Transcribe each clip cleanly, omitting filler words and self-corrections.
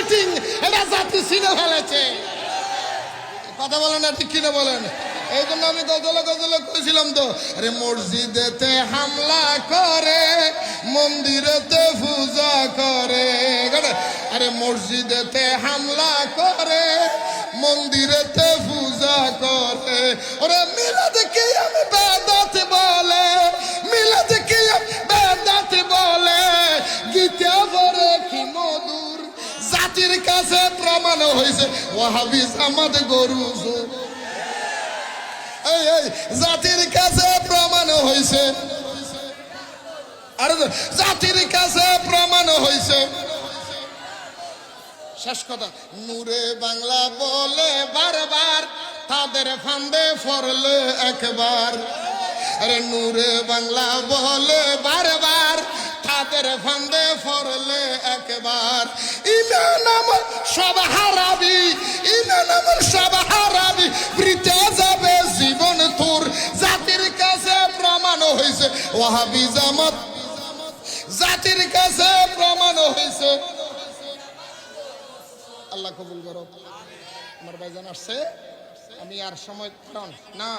Cheating এটা জাতি চিনে ফেলেছে। কথা বলেন না, ঠিক কিনা বলেন? এই জন্য আমি গজলে কইছিলাম তো, আরে মসজিদেতে হামলা করে, মন্দিরেতে পূজা করে। আরে মসজিদেতে হামলা করে, মন্দিরেতে পূজা করে। ওরে মিলাদ কি আমি বেদাত বলে, মিলাদ কি বেদাত বলে, গীতা পড়ে কি মধুর। জাতির কাছে প্রমাণ হয়েছে ওয়াহাবি জামাত গরু। এই জাতির কাছে প্রমাণ হয়েছে, আর জাতির কাছে প্রমাণ হয়েছে। শেষ কথা, নূরে বাংলা বলে বারবার, তাদের ফান্দে পড়লে একবার। আরে নূরে বাংলা বলে বারবার, তাদের ফান্দে পড়লে একবার। ইমান আমার সব হারাবি, ইমান আমার সব হারাবি, বৃথা যাবে জীবন তোর। জাতির কাছে প্রমাণ হয়েছে ওয়াহাবি জামাত, জাতির কাছে প্রমাণ হয়েছে। আল্লাহ কবুল করো। আমার ভাইজান আসছে, আমি আর সময় না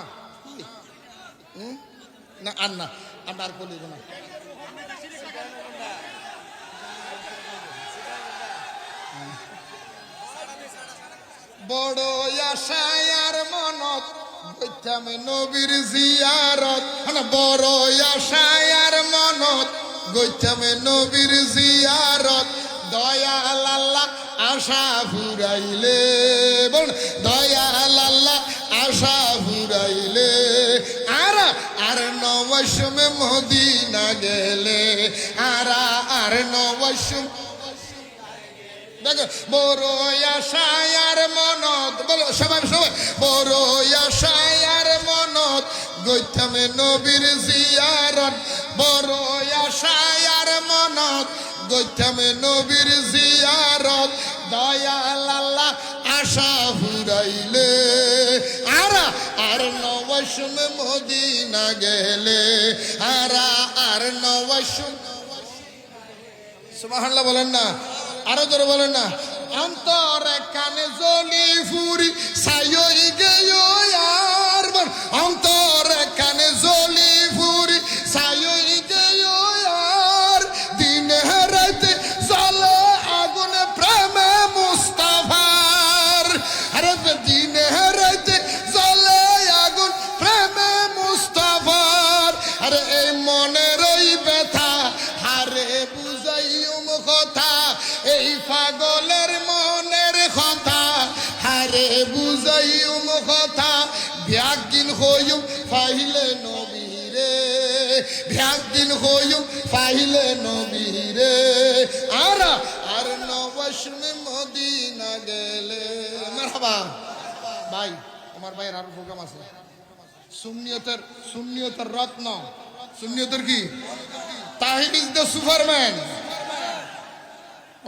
না আর না আর বলি না। বড় আশায় আর মনত গইতাম নবীর জিয়ারত, বড় আশায় আর মনত গইতাম নবীর জিয়ারত। দয়াল আল্লাহ আশা ফুরাইলে, বল দয়াল আল্লাহ আশা ফুরাইলে, আর নবসমে মদিনা গেলে, আর নবসম। দেখো বড় আশায় আর মনত, বলো সবাই সবাই, বড় আশায় আর মনত গইতাম নবীর জিয়ারত। বড় আশায় আর মনত গইতাম নবীর জিয়ারত। দয়াল আল্লাহ আশা ফুরাইলে, আর নবসম মদিনা গেলে, আর নবসম। সুবহানাল্লাহ বলেন না, আরো জোরে বলেন না। অন্তর কানে জলি ফুরি সাইই গেও আর, অন্তর কানে জলি ফুরি সাইই গেও আর। দিনে রাতে জ্বলে আগুন প্রেমে মুস্তাফার, আরে দিনে রাতে জ্বলে আগুন প্রেমে মুস্তাফার। আরে এই মনের ওই ব্যথা হারে বুঝাইম কথা, এই পাগলের মনের কথা হারে বুঝাইম কথা। ব্যাগদিন হইম পাইলে নবীরে, ব্যাগদিন হইম পাইলে নবীরে, আর নবসমে মদিনা গেলে। মারহাবা ভাই, আমার ভাইয়ের আরো প্রোগ্রাম আছে। সুন্নিয়তের রত্ন, সুন্নিয়তের কি তাহির ইজ দ্য সুপারম্যান।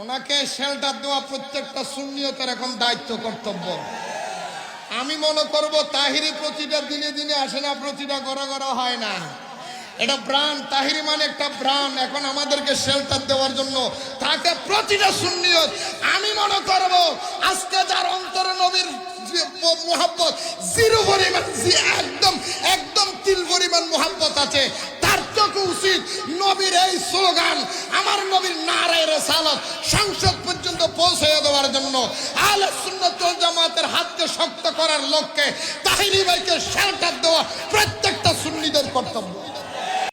ওনাকে শেল্টার দেওয়া প্রত্যেকটা সুন্নিয়তের এখন দায়িত্ব কর্তব্য। আমি মনে করব তাহিরি প্রতিটা দিনে দিনে আসে না, প্রতিটা গড়া হয় না। এটা ব্রান্ড, তাহিরি মানে একটা ব্রান্ড। এখন আমাদেরকে শেল্টার দেওয়ার জন্য তাকে প্রতিটা সুন্নিয়ত, আমি মনে করব আজকে যার অন্তরে নবীর মোহাব্বত জিরো পরিমাণ, একদম তিল পরিমাণ মোহাব্বত আছে, তার চোখে উচিত নবীর এই স্লোগান, আমার নবীর নারায়ে রিসালাত সংসদ পর্যন্ত পৌঁছে দেওয়ার জন্য আহলে সুন্নাত ওয়াল জামাতের হাতকে শক্ত করার লক্ষ্যে তাহিরি ভাইকে শেল্টার দেওয়া প্রত্যেকটা সুন্নিদের কর্তব্য।